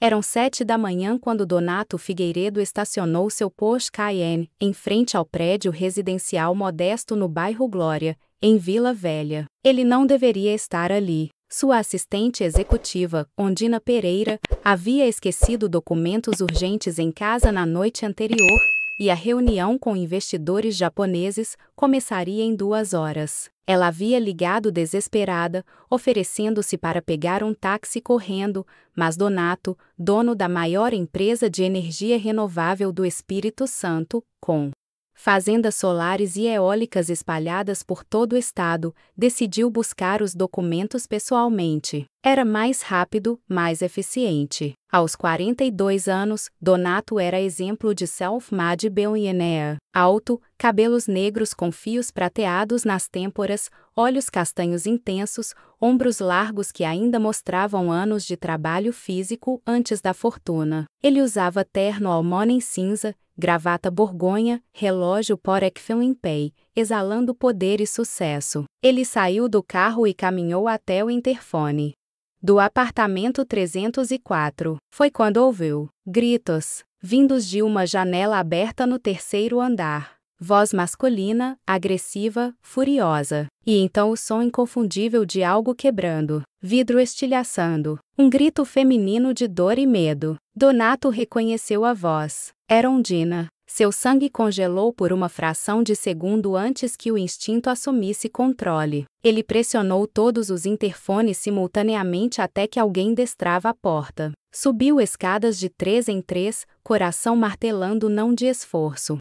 Eram 7 da manhã quando Donato Figueiredo estacionou seu Porsche Cayenne em frente ao prédio residencial modesto no bairro Glória, em Vila Velha. Ele não deveria estar ali. Sua assistente executiva, Ondina Pereira, havia esquecido documentos urgentes em casa na noite anterior, e a reunião com investidores japoneses começaria em 2 horas. Ela havia ligado desesperada, oferecendo-se para pegar um táxi correndo, mas Donato, dono da maior empresa de energia renovável do Espírito Santo, com fazendas solares e eólicas espalhadas por todo o estado, decidiu buscar os documentos pessoalmente. Era mais rápido, mais eficiente. Aos 42 anos, Donato era exemplo de self-made billionaire. Alto, cabelos negros com fios prateados nas têmporas, olhos castanhos intensos, ombros largos que ainda mostravam anos de trabalho físico antes da fortuna. Ele usava terno almônei cinza, gravata borgonha, relógio Patek Philippe, exalando poder e sucesso. Ele saiu do carro e caminhou até o interfone do apartamento 304. Foi quando ouviu gritos, vindos de uma janela aberta no terceiro andar. Voz masculina, agressiva, furiosa. E então o som inconfundível de algo quebrando, vidro estilhaçando. Um grito feminino de dor e medo. Donato reconheceu a voz. Era Ondina. Seu sangue congelou por uma fração de segundo antes que o instinto assumisse controle. Ele pressionou todos os interfones simultaneamente até que alguém destrava a porta. Subiu escadas de 3 em 3, coração martelando não de esforço,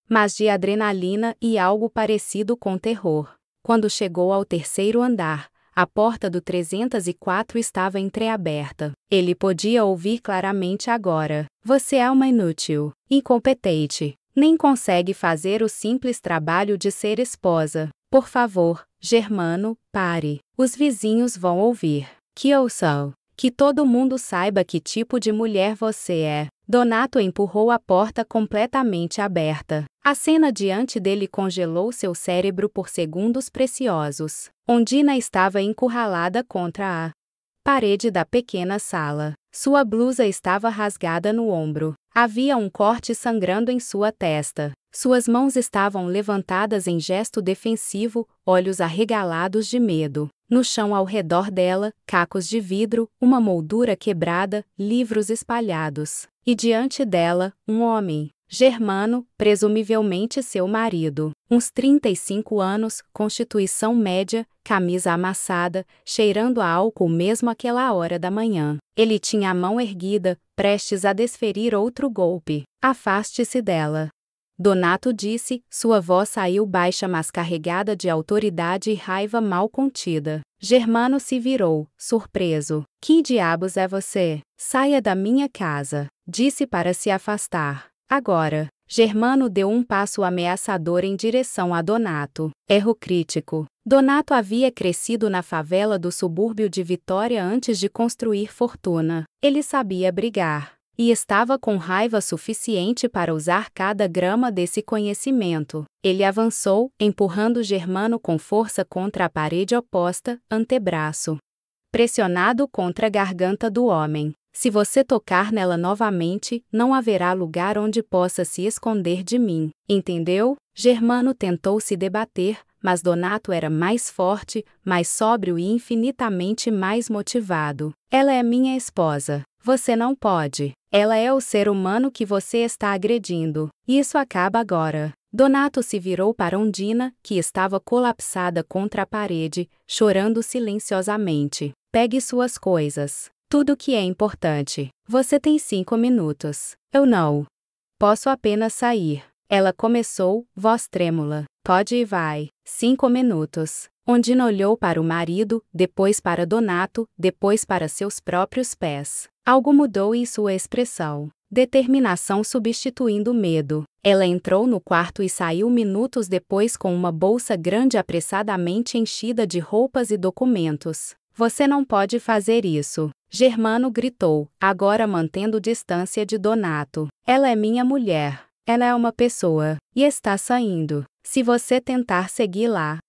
mas de adrenalina e algo parecido com terror. Quando chegou ao terceiro andar, a porta do 304 estava entreaberta. Ele podia ouvir claramente agora. Você é uma inútil, incompetente. Nem consegue fazer o simples trabalho de ser esposa. Por favor, Germano, pare. Os vizinhos vão ouvir. Que ouçam. Que todo mundo saiba que tipo de mulher você é. Donato empurrou a porta completamente aberta. A cena diante dele congelou seu cérebro por segundos preciosos. Ondina estava encurralada contra a parede da pequena sala. Sua blusa estava rasgada no ombro. Havia um corte sangrando em sua testa. Suas mãos estavam levantadas em gesto defensivo, olhos arregalados de medo. No chão ao redor dela, cacos de vidro, uma moldura quebrada, livros espalhados. E diante dela, um homem. Germano, presumivelmente seu marido. Uns 35 anos, constituição média, camisa amassada, cheirando a álcool mesmo àquela hora da manhã. Ele tinha a mão erguida, prestes a desferir outro golpe. Afaste-se dela. Donato disse, sua voz saiu baixa mas carregada de autoridade e raiva mal contida. Germano se virou, surpreso. Que diabos é você? Saia da minha casa, disse para se afastar. Agora. Germano deu um passo ameaçador em direção a Donato. Erro crítico. Donato havia crescido na favela do subúrbio de Vitória antes de construir fortuna. Ele sabia brigar. E estava com raiva suficiente para usar cada grama desse conhecimento. Ele avançou, empurrando Germano com força contra a parede oposta, antebraço pressionado contra a garganta do homem. Se você tocar nela novamente, não haverá lugar onde possa se esconder de mim. Entendeu? Germano tentou se debater, mas Donato era mais forte, mais sóbrio e infinitamente mais motivado. Ela é minha esposa. Você não pode. Ela é o ser humano que você está agredindo. Isso acaba agora. Donato se virou para Ondina, que estava colapsada contra a parede, chorando silenciosamente. Pegue suas coisas. Tudo que é importante. Você tem 5 minutos. Eu não posso apenas sair. Ela começou, voz trêmula. Pode e vai. 5 minutos. Ondina olhou para o marido, depois para Donato, depois para seus próprios pés. Algo mudou em sua expressão. Determinação substituindo medo. Ela entrou no quarto e saiu minutos depois com uma bolsa grande apressadamente enchida de roupas e documentos. Você não pode fazer isso. Germano gritou, agora mantendo distância de Donato. Ela é minha mulher. Ela é uma pessoa. E está saindo. Se você tentar segui-la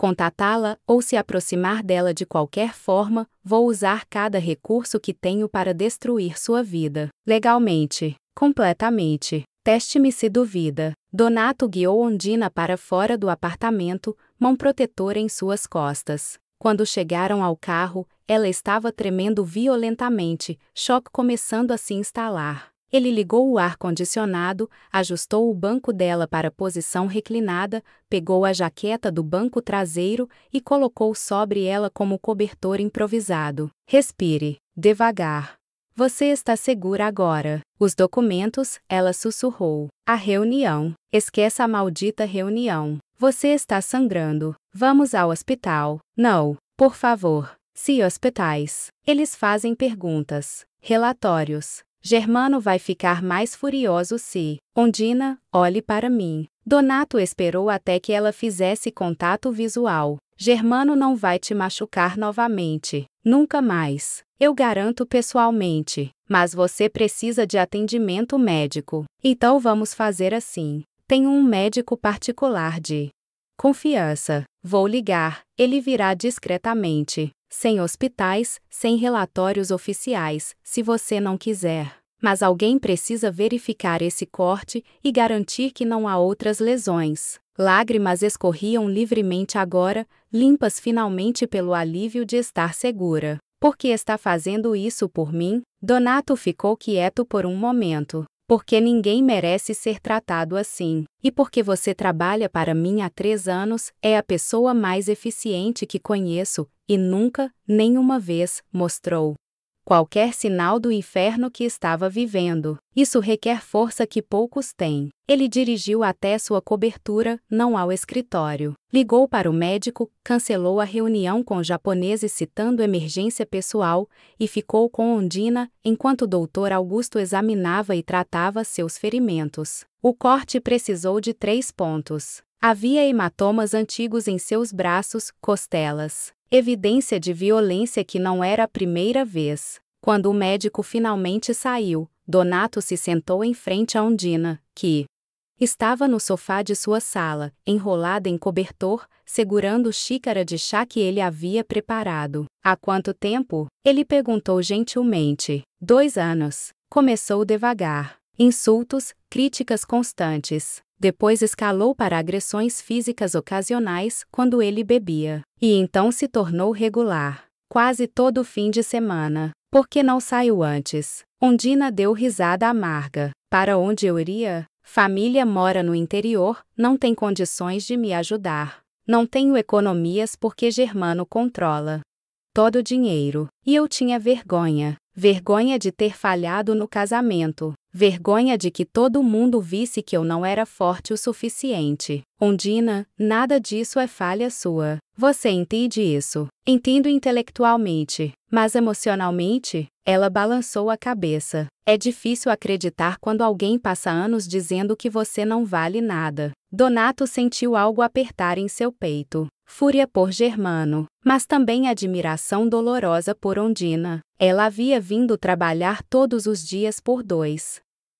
contatá-la ou se aproximar dela de qualquer forma, vou usar cada recurso que tenho para destruir sua vida. Legalmente. Completamente. Teste-me se duvida. Donato guiou Ondina para fora do apartamento, mão protetora em suas costas. Quando chegaram ao carro, ela estava tremendo violentamente, choque começando a se instalar. Ele ligou o ar-condicionado, ajustou o banco dela para a posição reclinada, pegou a jaqueta do banco traseiro e colocou sobre ela como cobertor improvisado. Respire, devagar. Você está segura agora. Os documentos, ela sussurrou. A reunião. Esqueça a maldita reunião. Você está sangrando. Vamos ao hospital. Não, por favor. Se hospitais. Eles fazem perguntas. Relatórios. Germano vai ficar mais furioso se. Ondina, olhe para mim. Donato esperou até que ela fizesse contato visual. Germano não vai te machucar novamente. Nunca mais. Eu garanto pessoalmente. Mas você precisa de atendimento médico. Então vamos fazer assim. Tenho um médico particular de confiança. Vou ligar. Ele virá discretamente. Sem hospitais, sem relatórios oficiais, se você não quiser. Mas alguém precisa verificar esse corte e garantir que não há outras lesões. Lágrimas escorriam livremente agora, limpas finalmente pelo alívio de estar segura. Por que está fazendo isso por mim? Donato ficou quieto por um momento. Porque ninguém merece ser tratado assim. E porque você trabalha para mim há 3 anos, é a pessoa mais eficiente que conheço, e nunca, nenhuma vez, mostrou qualquer sinal do inferno que estava vivendo. Isso requer força que poucos têm. Ele dirigiu até sua cobertura, não ao escritório. Ligou para o médico, cancelou a reunião com japoneses citando emergência pessoal, e ficou com Ondina, enquanto o Dr. Augusto examinava e tratava seus ferimentos. O corte precisou de 3 pontos. Havia hematomas antigos em seus braços, costelas. Evidência de violência que não era a primeira vez. Quando o médico finalmente saiu, Donato se sentou em frente a Ondina, que estava no sofá de sua sala, enrolada em cobertor, segurando xícara de chá que ele havia preparado. Há quanto tempo? Ele perguntou gentilmente. 2 anos. Começou devagar. Insultos, críticas constantes. Depois escalou para agressões físicas ocasionais quando ele bebia. E então se tornou regular. Quase todo fim de semana. Por que não saiu antes? Ondina deu risada amarga. Para onde eu iria? Família mora no interior, não tem condições de me ajudar. Não tenho economias porque Germano controla todo o dinheiro. E eu tinha vergonha. Vergonha de ter falhado no casamento. Vergonha de que todo mundo visse que eu não era forte o suficiente. Ondina, nada disso é falha sua. Você entende isso? Entendo intelectualmente, mas emocionalmente? Ela balançou a cabeça. É difícil acreditar quando alguém passa anos dizendo que você não vale nada. Donato sentiu algo apertar em seu peito. Fúria por Germano, mas também admiração dolorosa por Ondina. Ela havia vindo trabalhar todos os dias por 2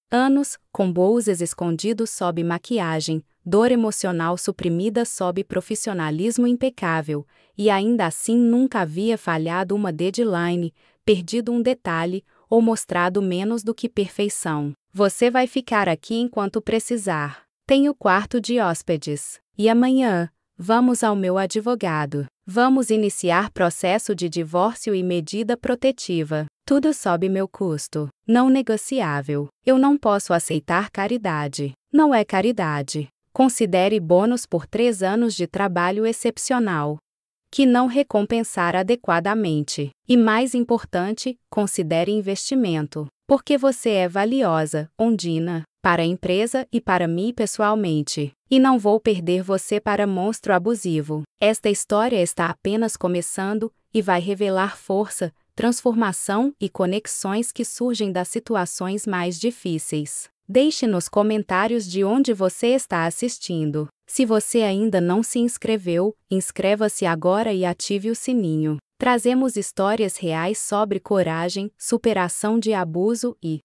anos, com bolsas escondidos sob maquiagem, dor emocional suprimida sob profissionalismo impecável, e ainda assim nunca havia falhado uma deadline, perdido um detalhe, ou mostrado menos do que perfeição. Você vai ficar aqui enquanto precisar. Tenho quarto de hóspedes. E amanhã? Vamos ao meu advogado. Vamos iniciar processo de divórcio e medida protetiva. Tudo sob meu custo. Não negociável. Eu não posso aceitar caridade. Não é caridade. Considere bônus por 3 anos de trabalho excepcional, que não recompensar adequadamente. E mais importante, considere investimento. Porque você é valiosa, Ondina, para a empresa e para mim pessoalmente. E não vou perder você para monstro abusivo. Esta história está apenas começando, e vai revelar força, transformação e conexões que surgem das situações mais difíceis. Deixe nos comentários de onde você está assistindo. Se você ainda não se inscreveu, inscreva-se agora e ative o sininho. Trazemos histórias reais sobre coragem, superação de abuso e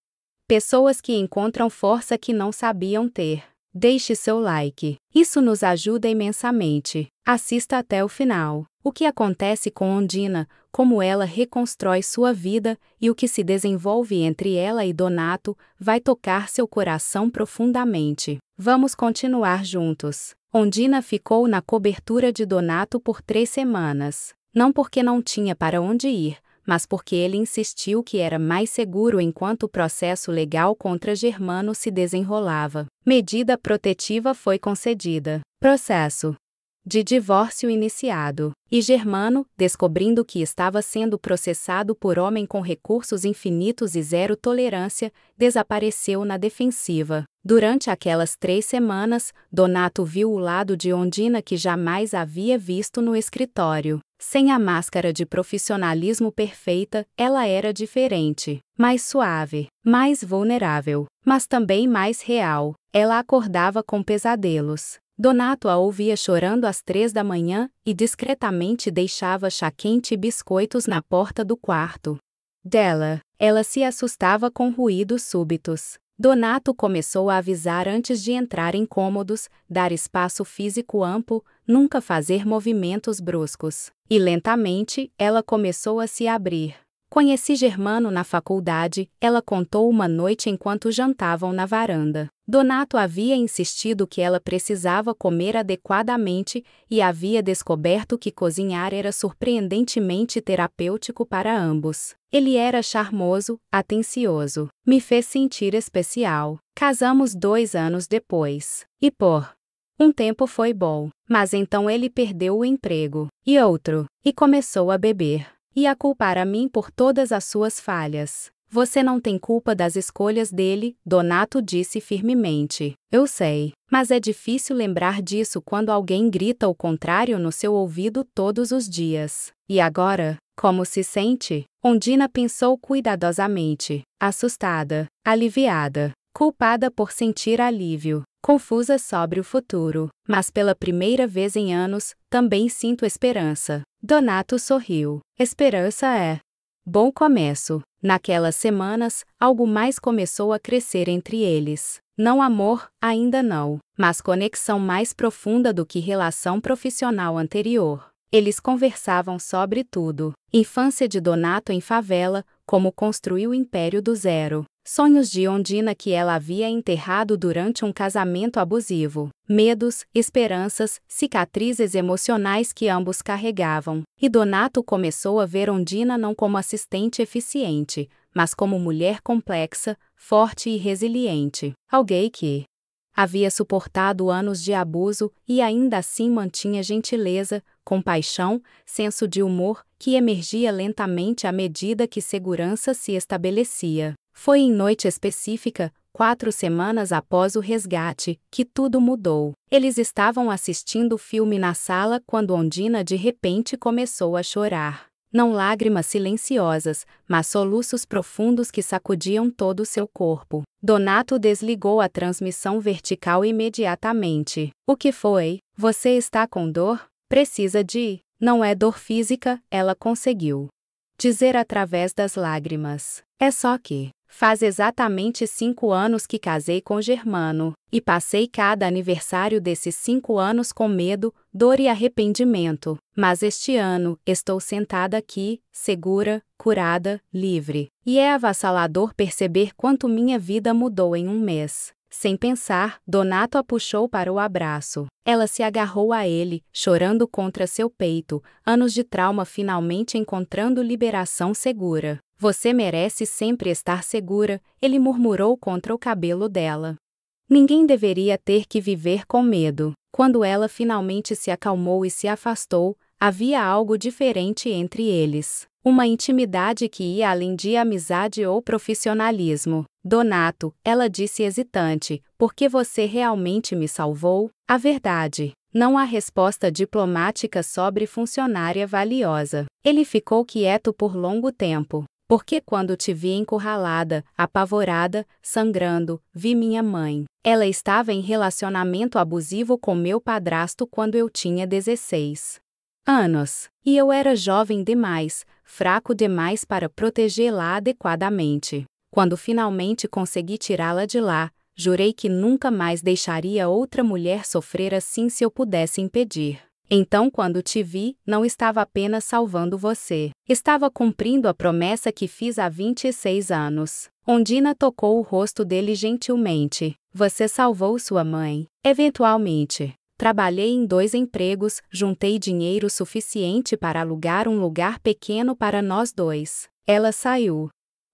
pessoas que encontram força que não sabiam ter. deixe seu like. Isso nos ajuda imensamente. Assista até o final. O que acontece com Ondina, como ela reconstrói sua vida e o que se desenvolve entre ela e Donato, vai tocar seu coração profundamente. Vamos continuar juntos. Ondina ficou na cobertura de Donato por 3 semanas. Não porque não tinha para onde ir, mas porque ele insistiu que era mais seguro enquanto o processo legal contra Germano se desenrolava. Medida protetiva foi concedida. Processo de divórcio iniciado. E Germano, descobrindo que estava sendo processado por homem com recursos infinitos e zero tolerância, desapareceu na defensiva. Durante aquelas 3 semanas, Donato viu o lado de Ondina que jamais havia visto no escritório. Sem a máscara de profissionalismo perfeita, ela era diferente, mais suave, mais vulnerável, mas também mais real. Ela acordava com pesadelos. Donato a ouvia chorando às 3 da manhã e discretamente deixava chá quente e biscoitos na porta do quarto dela. Ela se assustava com ruídos súbitos. Donato começou a avisar antes de entrar em cômodos, dar espaço físico amplo, nunca fazer movimentos bruscos. E lentamente, ela começou a se abrir. Conheci Germano na faculdade, ela contou uma noite enquanto jantavam na varanda. Donato havia insistido que ela precisava comer adequadamente e havia descoberto que cozinhar era surpreendentemente terapêutico para ambos. Ele era charmoso, atencioso. Me fez sentir especial. Casamos 2 anos depois. E por um tempo foi bom, mas então ele perdeu o emprego. E outro. E começou a beber. E a culpar a mim por todas as suas falhas. Você não tem culpa das escolhas dele, Donato disse firmemente. Eu sei, mas é difícil lembrar disso quando alguém grita o contrário no seu ouvido todos os dias. E agora, como se sente? Ondina pensou cuidadosamente, assustada, aliviada, culpada por sentir alívio, confusa sobre o futuro, mas pela primeira vez em anos, também sinto esperança. Donato sorriu. Esperança é bom começo. Naquelas semanas, algo mais começou a crescer entre eles. Não amor, ainda não, mas conexão mais profunda do que relação profissional anterior. Eles conversavam sobre tudo. Infância de Donato em favela, como construiu o império do zero. Sonhos de Ondina que ela havia enterrado durante um casamento abusivo. Medos, esperanças, cicatrizes emocionais que ambos carregavam. E Donato começou a ver Ondina não como assistente eficiente, mas como mulher complexa, forte e resiliente. Alguém que havia suportado anos de abuso e ainda assim mantinha gentileza, compaixão, senso de humor, que emergia lentamente à medida que segurança se estabelecia. Foi em noite específica, 4 semanas após o resgate, que tudo mudou. Eles estavam assistindo o filme na sala quando Ondina de repente começou a chorar. Não lágrimas silenciosas, mas soluços profundos que sacudiam todo o seu corpo. Donato desligou a transmissão vertical imediatamente. O que foi? Você está com dor? Precisa de... Não é dor física, ela conseguiu dizer através das lágrimas. É só que... Faz exatamente 5 anos que casei com Germano, e passei cada aniversário desses 5 anos com medo, dor e arrependimento. Mas este ano, estou sentada aqui, segura, curada, livre. E é avassalador perceber quanto minha vida mudou em um mês. Sem pensar, Donato a puxou para o abraço. Ela se agarrou a ele, chorando contra seu peito, anos de trauma finalmente encontrando liberação segura. Você merece sempre estar segura, ele murmurou contra o cabelo dela. Ninguém deveria ter que viver com medo. Quando ela finalmente se acalmou e se afastou, havia algo diferente entre eles. Uma intimidade que ia além de amizade ou profissionalismo. Donato, ela disse hesitante, porque você realmente me salvou? A verdade. Não há resposta diplomática sobre funcionária valiosa. Ele ficou quieto por longo tempo. Porque quando te vi encurralada, apavorada, sangrando, vi minha mãe. Ela estava em relacionamento abusivo com meu padrasto quando eu tinha 16 anos. E eu era jovem demais, fraco demais para protegê-la adequadamente. Quando finalmente consegui tirá-la de lá, jurei que nunca mais deixaria outra mulher sofrer assim se eu pudesse impedir. Então, quando te vi, não estava apenas salvando você. Estava cumprindo a promessa que fiz há 26 anos. Ondina tocou o rosto dele gentilmente. Você salvou sua mãe. Eventualmente. Trabalhei em 2 empregos, juntei dinheiro suficiente para alugar um lugar pequeno para nós 2. Ela saiu.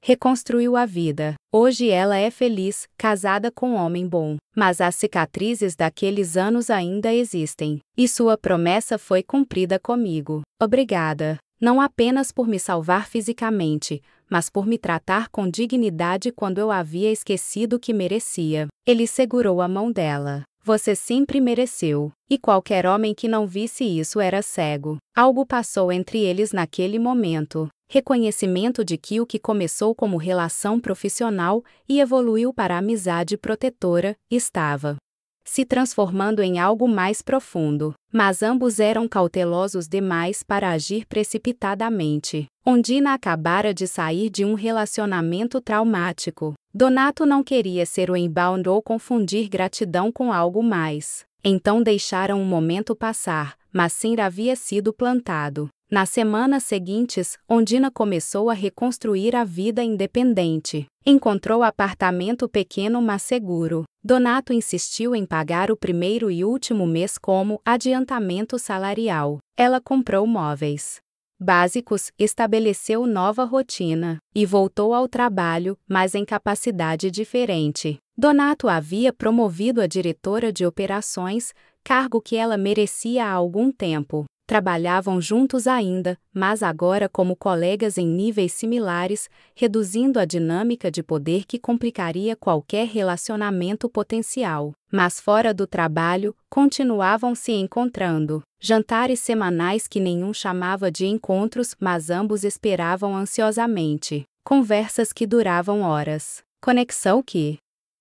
Reconstruiu a vida. Hoje ela é feliz, casada com um homem bom. Mas as cicatrizes daqueles anos ainda existem. E sua promessa foi cumprida comigo. Obrigada. Não apenas por me salvar fisicamente, mas por me tratar com dignidade quando eu havia esquecido que merecia. Ele segurou a mão dela. Você sempre mereceu. E qualquer homem que não visse isso era cego. Algo passou entre eles naquele momento. Reconhecimento de que o que começou como relação profissional e evoluiu para amizade protetora, estava se transformando em algo mais profundo. Mas ambos eram cautelosos demais para agir precipitadamente. Ondina acabara de sair de um relacionamento traumático. Donato não queria ser o inbound ou confundir gratidão com algo mais. Então deixaram um momento passar, mas Sim havia sido plantado. Nas semanas seguintes, Ondina começou a reconstruir a vida independente. Encontrou apartamento pequeno mas seguro. Donato insistiu em pagar o primeiro e último mês como adiantamento salarial. Ela comprou móveis básicos, estabeleceu nova rotina e voltou ao trabalho, mas em capacidade diferente. Donato havia promovido a diretora de operações, cargo que ela merecia há algum tempo. Trabalhavam juntos ainda, mas agora como colegas em níveis similares, reduzindo a dinâmica de poder que complicaria qualquer relacionamento potencial. Mas fora do trabalho, continuavam se encontrando. Jantares semanais que nenhum chamava de encontros, mas ambos esperavam ansiosamente. Conversas que duravam horas. Conexão que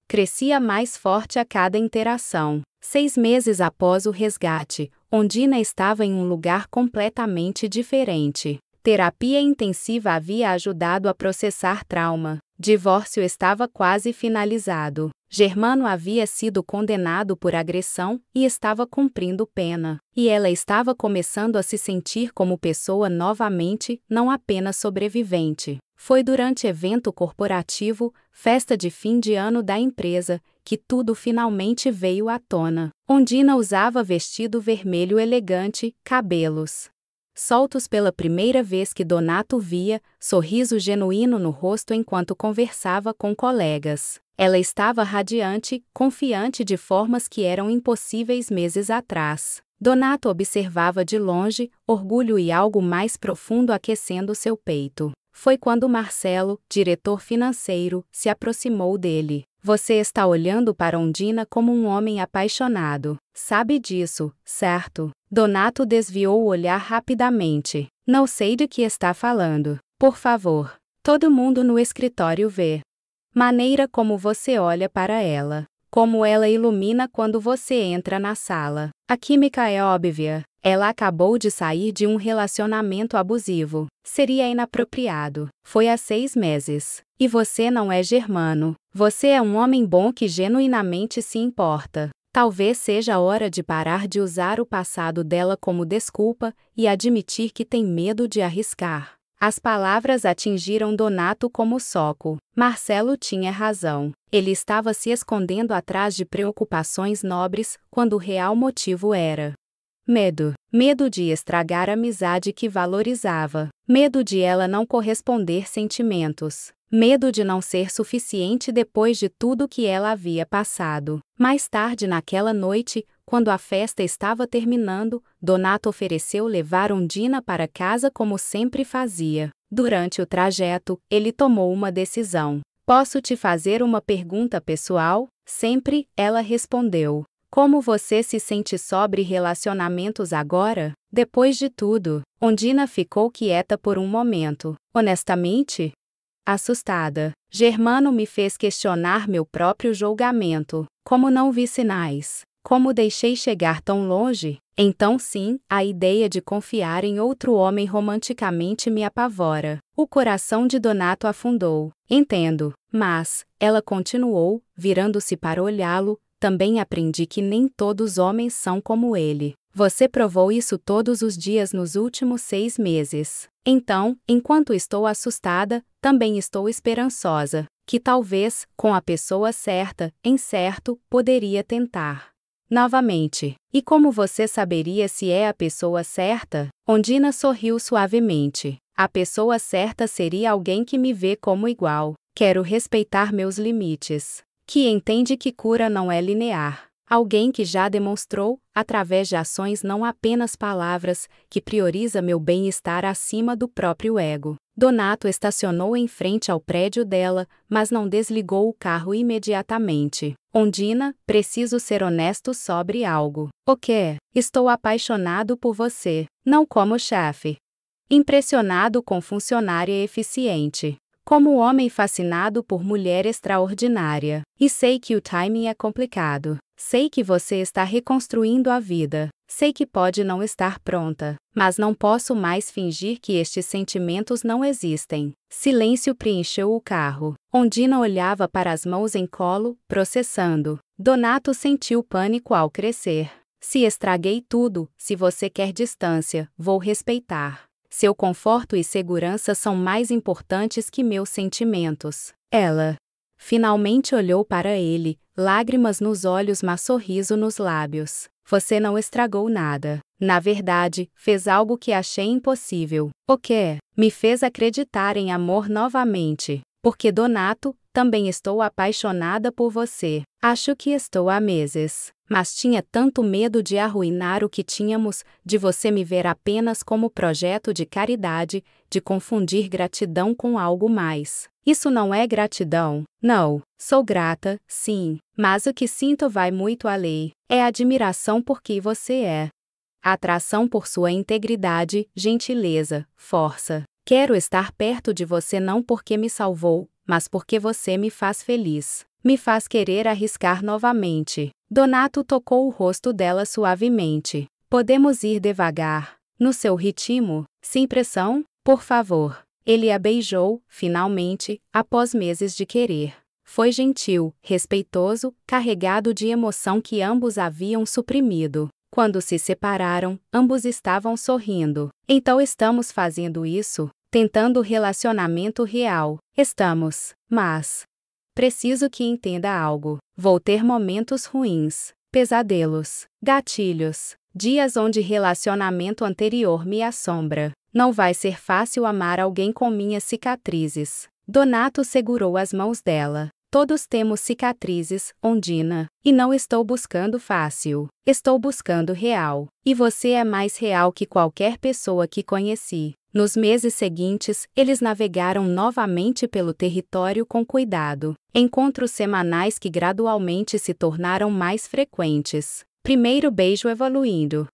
crescia mais forte a cada interação. 6 meses após o resgate, Ondina estava em um lugar completamente diferente. Terapia intensiva havia ajudado a processar trauma. Divórcio estava quase finalizado. Germano havia sido condenado por agressão e estava cumprindo pena. E ela estava começando a se sentir como pessoa novamente, não apenas sobrevivente. Foi durante evento corporativo, festa de fim de ano da empresa, que tudo finalmente veio à tona. Ondina usava vestido vermelho elegante, cabelos soltos pela primeira vez que Donato via, sorriso genuíno no rosto enquanto conversava com colegas. Ela estava radiante, confiante de formas que eram impossíveis meses atrás. Donato observava de longe, orgulho e algo mais profundo aquecendo seu peito. Foi quando Marcelo, diretor financeiro, se aproximou dele. Você está olhando para Ondina como um homem apaixonado. Sabe disso, certo? Donato desviou o olhar rapidamente. Não sei de que está falando. Por favor. Todo mundo no escritório vê. Maneira como você olha para ela. Como ela ilumina quando você entra na sala. A química é óbvia. Ela acabou de sair de um relacionamento abusivo. Seria inapropriado. Foi há 6 meses. E você não é Germano. Você é um homem bom que genuinamente se importa. Talvez seja a hora de parar de usar o passado dela como desculpa e admitir que tem medo de arriscar. As palavras atingiram Donato como soco. Marcelo tinha razão. Ele estava se escondendo atrás de preocupações nobres, quando o real motivo era medo. Medo de estragar a amizade que valorizava. Medo de ela não corresponder sentimentos. Medo de não ser suficiente depois de tudo que ela havia passado. Mais tarde naquela noite, quando a festa estava terminando, Donato ofereceu levar Ondina para casa como sempre fazia. Durante o trajeto, ele tomou uma decisão. Posso te fazer uma pergunta pessoal? Sempre, ela respondeu. Como você se sente sobre relacionamentos agora? Depois de tudo, Ondina ficou quieta por um momento. Honestamente? Assustada. Germano me fez questionar meu próprio julgamento. Como não vi sinais Como deixei chegar tão longe? Então sim, a ideia de confiar em outro homem romanticamente me apavora. O coração de Donato afundou. Entendo. Mas, ela continuou, virando-se para olhá-lo, também aprendi que nem todos os homens são como ele. Você provou isso todos os dias nos últimos 6 meses. Então, enquanto estou assustada, também estou esperançosa, que talvez, com a pessoa certa, em certo, poderia tentar. Novamente. E como você saberia se é a pessoa certa? Ondina sorriu suavemente. A pessoa certa seria alguém que me vê como igual. Quero respeitar meus limites. Que entende que cura não é linear. Alguém que já demonstrou, através de ações não apenas palavras, que prioriza meu bem-estar acima do próprio ego. Donato estacionou em frente ao prédio dela, mas não desligou o carro imediatamente. Ondina, preciso ser honesto sobre algo. O quê? Estou apaixonado por você, não como chefe. Impressionado com funcionária eficiente. Como homem fascinado por mulher extraordinária. E sei que o timing é complicado. Sei que você está reconstruindo a vida. Sei que pode não estar pronta. Mas não posso mais fingir que estes sentimentos não existem. Silêncio preencheu o carro. Ondina olhava para as mãos em colo, processando. Donato sentiu pânico ao crescer. Se estraguei tudo, se você quer distância, vou respeitar. Seu conforto e segurança são mais importantes que meus sentimentos. Ela finalmente olhou para ele, lágrimas nos olhos mas sorriso nos lábios. Você não estragou nada. Na verdade, fez algo que achei impossível. O quê? Me fez acreditar em amor novamente. Porque Donato, também estou apaixonada por você. Acho que estou há meses. Mas tinha tanto medo de arruinar o que tínhamos, de você me ver apenas como projeto de caridade, de confundir gratidão com algo mais. Isso não é gratidão. Não. Sou grata, sim. Mas o que sinto vai muito além. É admiração por quem você é. Atração por sua integridade, gentileza, força. Quero estar perto de você não porque me salvou, mas porque você me faz feliz. Me faz querer arriscar novamente. Donato tocou o rosto dela suavemente. Podemos ir devagar. No seu ritmo, sem pressão, por favor. Ele a beijou, finalmente, após meses de querer. Foi gentil, respeitoso, carregado de emoção que ambos haviam suprimido. Quando se separaram, ambos estavam sorrindo. Então estamos fazendo isso, tentando relacionamento real. Estamos, mas preciso que entenda algo. Vou ter momentos ruins, pesadelos, gatilhos, dias onde relacionamento anterior me assombra. Não vai ser fácil amar alguém com minhas cicatrizes. Donato segurou as mãos dela. Todos temos cicatrizes, Ondina. E não estou buscando fácil. Estou buscando real. E você é mais real que qualquer pessoa que conheci. Nos meses seguintes, eles navegaram novamente pelo território com cuidado. Encontros semanais que gradualmente se tornaram mais frequentes. Primeiro beijo evoluindo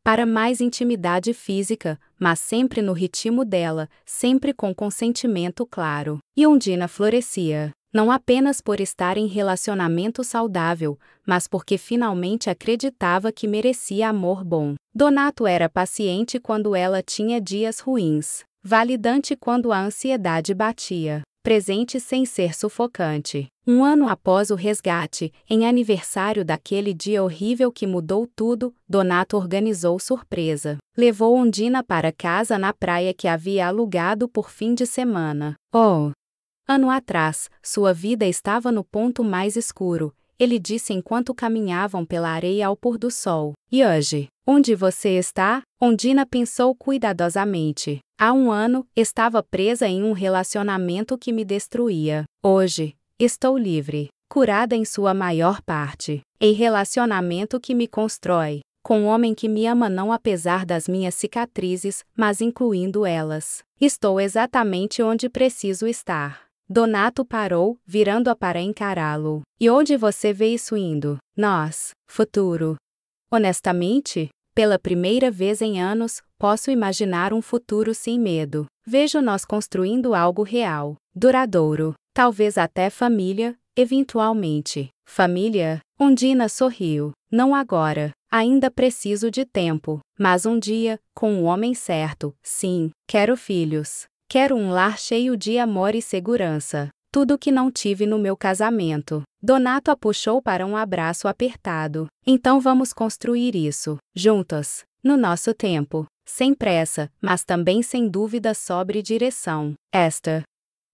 para mais intimidade física, mas sempre no ritmo dela, sempre com consentimento claro. E Ondina florescia. Não apenas por estar em relacionamento saudável, mas porque finalmente acreditava que merecia amor bom. Donato era paciente quando ela tinha dias ruins, validante quando a ansiedade batia, presente sem ser sufocante. Um ano após o resgate, em aniversário daquele dia horrível que mudou tudo, Donato organizou surpresa. Levou Ondina para casa na praia que havia alugado por fim de semana. Ano atrás, sua vida estava no ponto mais escuro, ele disse enquanto caminhavam pela areia ao pôr do sol. E hoje? Onde você está? Ondina pensou cuidadosamente. Há um ano, estava presa em um relacionamento que me destruía. Hoje, estou livre, curada em sua maior parte. Em relacionamento que me constrói. Com um homem que me ama não apesar das minhas cicatrizes, mas incluindo elas. Estou exatamente onde preciso estar. Donato parou, virando-a para encará-lo. E onde você vê isso indo? Nós, futuro. Honestamente, pela primeira vez em anos, posso imaginar um futuro sem medo. Vejo nós construindo algo real, duradouro, talvez até família, eventualmente. Família? Ondina sorriu. Não agora. Ainda preciso de tempo. Mas um dia, com o homem certo, sim. Quero filhos. Quero um lar cheio de amor e segurança. Tudo que não tive no meu casamento. Donato a puxou para um abraço apertado. Então vamos construir isso, juntas, no nosso tempo. Sem pressa, mas também sem dúvida sobre direção. Esta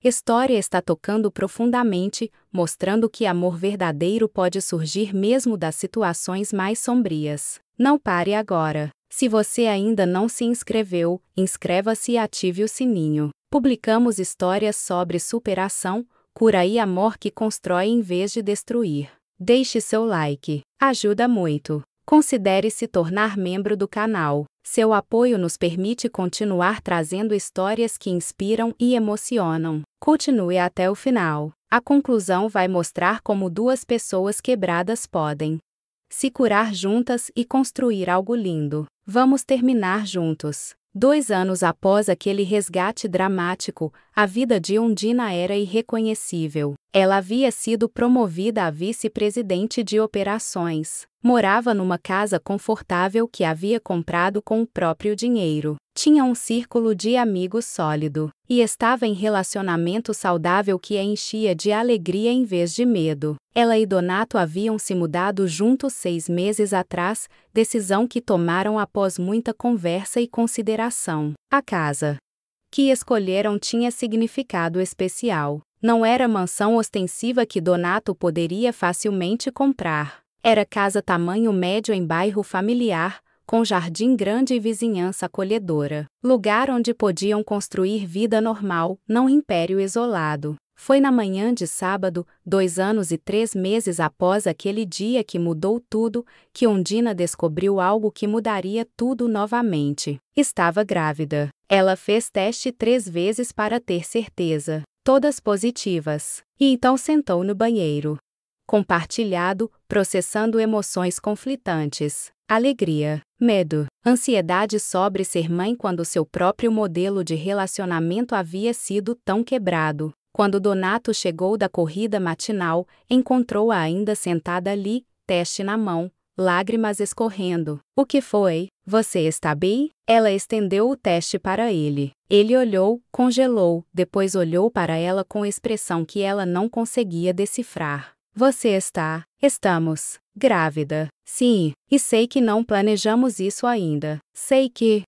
história está tocando profundamente, mostrando que amor verdadeiro pode surgir mesmo das situações mais sombrias. Não pare agora. Se você ainda não se inscreveu, inscreva-se e ative o sininho. Publicamos histórias sobre superação, cura e amor que constrói em vez de destruir. Deixe seu like. Ajuda muito. Considere se tornar membro do canal. Seu apoio nos permite continuar trazendo histórias que inspiram e emocionam. Continue até o final. A conclusão vai mostrar como duas pessoas quebradas podem se curar juntas e construir algo lindo. Vamos terminar juntos. 2 anos após aquele resgate dramático, a vida de Ondina era irreconhecível. Ela havia sido promovida a vice-presidente de operações. Morava numa casa confortável que havia comprado com o próprio dinheiro. Tinha um círculo de amigos sólido. E estava em relacionamento saudável que a enchia de alegria em vez de medo. Ela e Donato haviam se mudado juntos 6 meses atrás, decisão que tomaram após muita conversa e consideração. A casa que escolheram tinha significado especial. Não era a mansão ostensiva que Donato poderia facilmente comprar. Era casa tamanho médio em bairro familiar, com jardim grande e vizinhança acolhedora. Lugar onde podiam construir vida normal, não império isolado. Foi na manhã de sábado, 2 anos e 3 meses após aquele dia que mudou tudo, que Ondina descobriu algo que mudaria tudo novamente. Estava grávida. Ela fez teste 3 vezes para ter certeza. Todas positivas. E então sentou no banheiro. Compartilhado, processando emoções conflitantes. Alegria, medo, ansiedade sobre ser mãe quando seu próprio modelo de relacionamento havia sido tão quebrado. Quando Donato chegou da corrida matinal, encontrou-a ainda sentada ali, teste na mão, lágrimas escorrendo. O que foi? Você está bem? Ela estendeu o teste para ele. Ele olhou, congelou, depois olhou para ela com expressão que ela não conseguia decifrar. Você está? Estamos grávida. Sim, e sei que não planejamos isso ainda. Sei que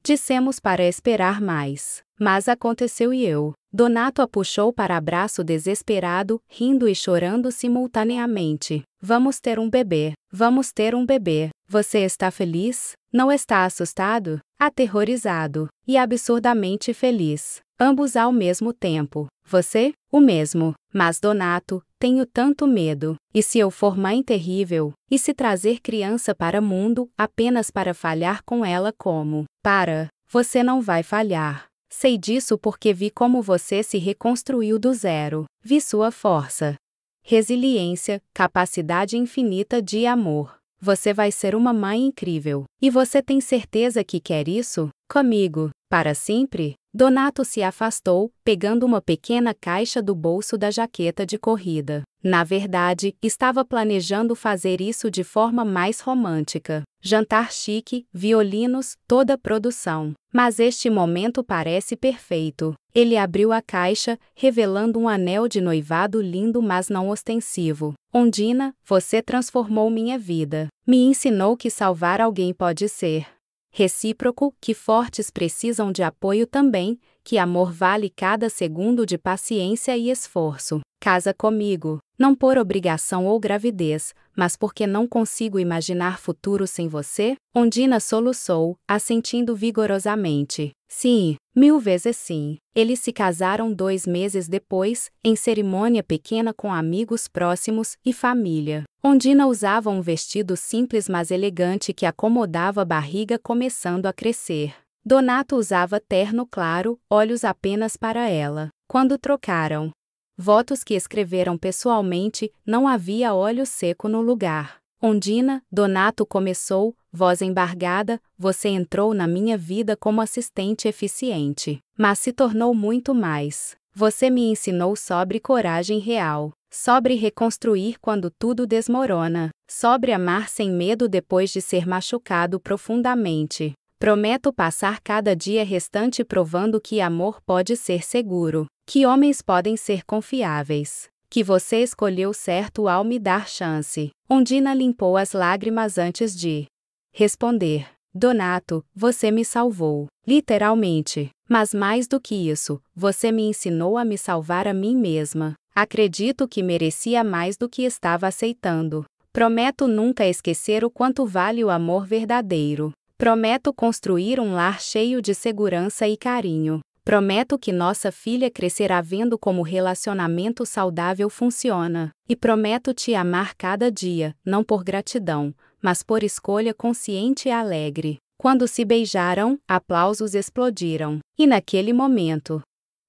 dissemos para esperar mais. Mas aconteceu e eu. Donato a puxou para abraço desesperado, rindo e chorando simultaneamente. Vamos ter um bebê. Vamos ter um bebê. Você está feliz? Não está assustado? Aterrorizado. E absurdamente feliz. Ambos ao mesmo tempo. Você? O mesmo. Mas Donato, tenho tanto medo. E se eu for mãe terrível? E se trazer criança para o mundo apenas para falhar com ela como? Para. Você não vai falhar. Sei disso porque vi como você se reconstruiu do zero. Vi sua força, resiliência, capacidade infinita de amor. Você vai ser uma mãe incrível. E você tem certeza que quer isso? Comigo? Para sempre? Donato se afastou, pegando uma pequena caixa do bolso da jaqueta de corrida. Na verdade, estava planejando fazer isso de forma mais romântica. Jantar chique, violinos, toda a produção. Mas este momento parece perfeito. Ele abriu a caixa, revelando um anel de noivado lindo mas não ostensivo. Ondina, você transformou minha vida. Me ensinou que salvar alguém pode ser recíproco, que fortes precisam de apoio também, que amor vale cada segundo de paciência e esforço. Casa comigo, não por obrigação ou gravidez, mas porque não consigo imaginar futuro sem você? Ondina soluçou, assentindo vigorosamente. Sim, 1000 vezes sim. Eles se casaram 2 meses depois, em cerimônia pequena com amigos próximos e família. Ondina usava um vestido simples mas elegante que acomodava a barriga começando a crescer. Donato usava terno claro, olhos apenas para ela. Quando trocaram votos que escreveram pessoalmente, não havia óleo seco no lugar. Ondina, Donato começou, voz embargada, você entrou na minha vida como assistente eficiente. Mas se tornou muito mais. Você me ensinou sobre coragem real. Sobre reconstruir quando tudo desmorona. Sobre amar sem medo depois de ser machucado profundamente. Prometo passar cada dia restante provando que amor pode ser seguro, que homens podem ser confiáveis, que você escolheu certo ao me dar chance. Ondina limpou as lágrimas antes de responder. Donato, você me salvou, literalmente. Mas mais do que isso, você me ensinou a me salvar a mim mesma. Acredito que merecia mais do que estava aceitando. Prometo nunca esquecer o quanto vale o amor verdadeiro. Prometo construir um lar cheio de segurança e carinho. Prometo que nossa filha crescerá vendo como relacionamento saudável funciona. E prometo te amar cada dia, não por gratidão, mas por escolha consciente e alegre. Quando se beijaram, aplausos explodiram. E naquele momento,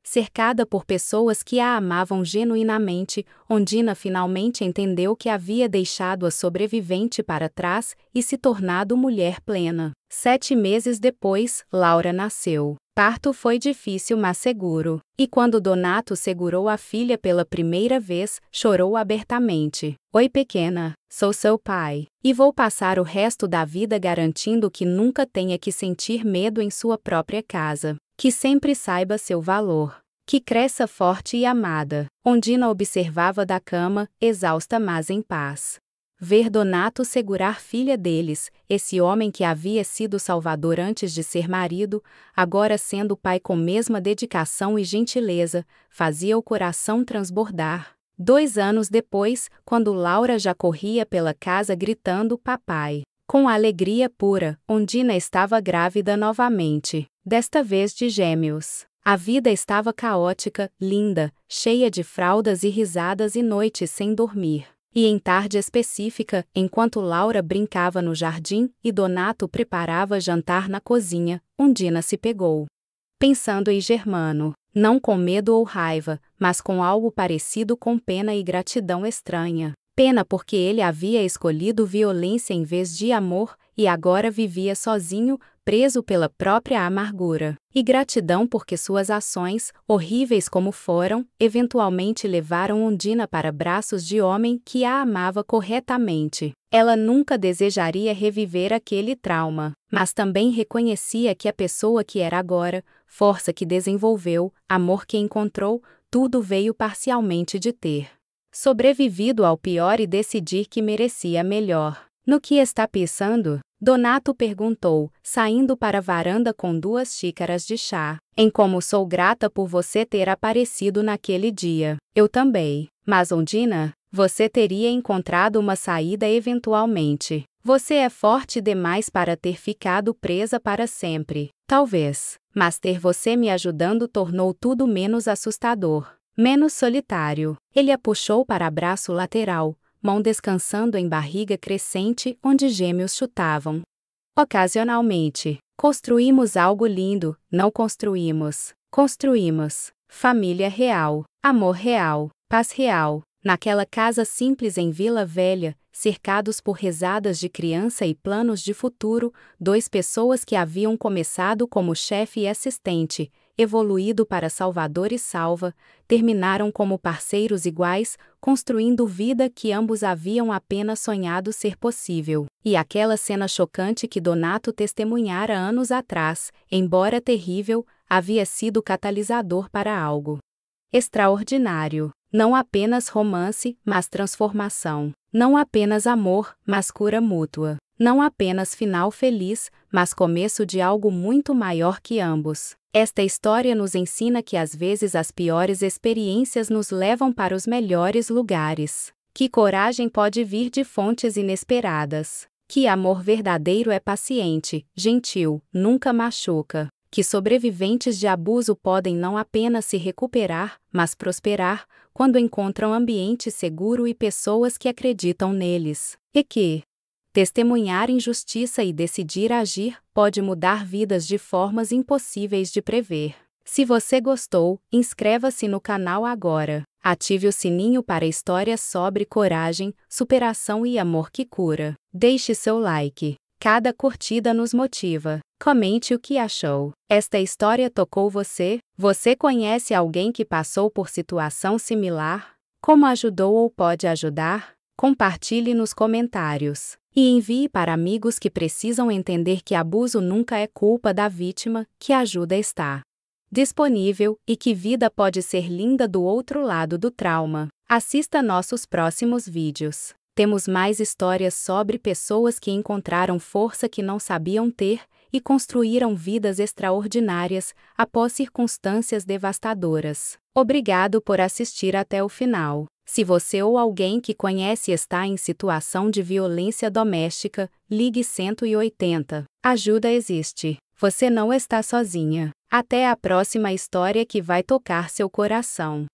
cercada por pessoas que a amavam genuinamente, Ondina finalmente entendeu que havia deixado a sobrevivente para trás e se tornado mulher plena. 7 meses depois, Laura nasceu. Parto foi difícil mas seguro. E quando Donato segurou a filha pela primeira vez, chorou abertamente. Oi pequena, sou seu pai. E vou passar o resto da vida garantindo que nunca tenha que sentir medo em sua própria casa. Que sempre saiba seu valor. Que cresça forte e amada. Ondina observava da cama, exausta mas em paz. Ver Donato segurar filha deles, esse homem que havia sido salvador antes de ser marido, agora sendo pai com mesma dedicação e gentileza, fazia o coração transbordar. 2 anos depois, quando Laura já corria pela casa gritando papai. Com alegria pura, Ondina estava grávida novamente, desta vez de gêmeos. A vida estava caótica, linda, cheia de fraldas e risadas e noites sem dormir. E em tarde específica, enquanto Laura brincava no jardim e Donato preparava jantar na cozinha, Ondina se pegou pensando em Germano, não com medo ou raiva, mas com algo parecido com pena e gratidão estranha. Pena porque ele havia escolhido violência em vez de amor, e agora vivia sozinho, preso pela própria amargura. E gratidão porque suas ações, horríveis como foram, eventualmente levaram Ondina para braços de homem que a amava corretamente. Ela nunca desejaria reviver aquele trauma, mas também reconhecia que a pessoa que era agora, força que desenvolveu, amor que encontrou, tudo veio parcialmente de ter sobrevivido ao pior e decidir que merecia melhor. No que está pensando? Donato perguntou, saindo para a varanda com 2 xícaras de chá. Em como sou grata por você ter aparecido naquele dia. Eu também. Mas Ondina, você teria encontrado uma saída eventualmente. Você é forte demais para ter ficado presa para sempre. Talvez. Mas ter você me ajudando tornou tudo menos assustador. Menos solitário. Ele a puxou para abraço lateral, mão descansando em barriga crescente onde gêmeos chutavam. Ocasionalmente, construímos algo lindo, não construímos. Construímos. Família real, amor real, paz real. Naquela casa simples em Vila Velha, cercados por risadas de criança e planos de futuro, 2 pessoas que haviam começado como chefe e assistente, evoluído para Salvador e Salva, terminaram como parceiros iguais, construindo vida que ambos haviam apenas sonhado ser possível. E aquela cena chocante que Donato testemunhara anos atrás, embora terrível, havia sido catalisador para algo extraordinário. Não apenas romance, mas transformação. Não apenas amor, mas cura mútua. Não apenas final feliz, mas começo de algo muito maior que ambos. Esta história nos ensina que às vezes as piores experiências nos levam para os melhores lugares. Que coragem pode vir de fontes inesperadas. Que amor verdadeiro é paciente, gentil, nunca machuca. Que sobreviventes de abuso podem não apenas se recuperar, mas prosperar, quando encontram ambiente seguro e pessoas que acreditam neles. E que testemunhar injustiça e decidir agir pode mudar vidas de formas impossíveis de prever. Se você gostou, inscreva-se no canal agora. Ative o sininho para histórias sobre coragem, superação e amor que cura. Deixe seu like. Cada curtida nos motiva. Comente o que achou. Esta história tocou você? Você conhece alguém que passou por situação similar? Como ajudou ou pode ajudar? Compartilhe nos comentários. E envie para amigos que precisam entender que abuso nunca é culpa da vítima, que ajuda está disponível e que vida pode ser linda do outro lado do trauma. Assista nossos próximos vídeos. Temos mais histórias sobre pessoas que encontraram força que não sabiam ter e construíram vidas extraordinárias após circunstâncias devastadoras. Obrigado por assistir até o final. Se você ou alguém que conhece está em situação de violência doméstica, ligue 180. Ajuda existe. Você não está sozinha. Até a próxima história que vai tocar seu coração.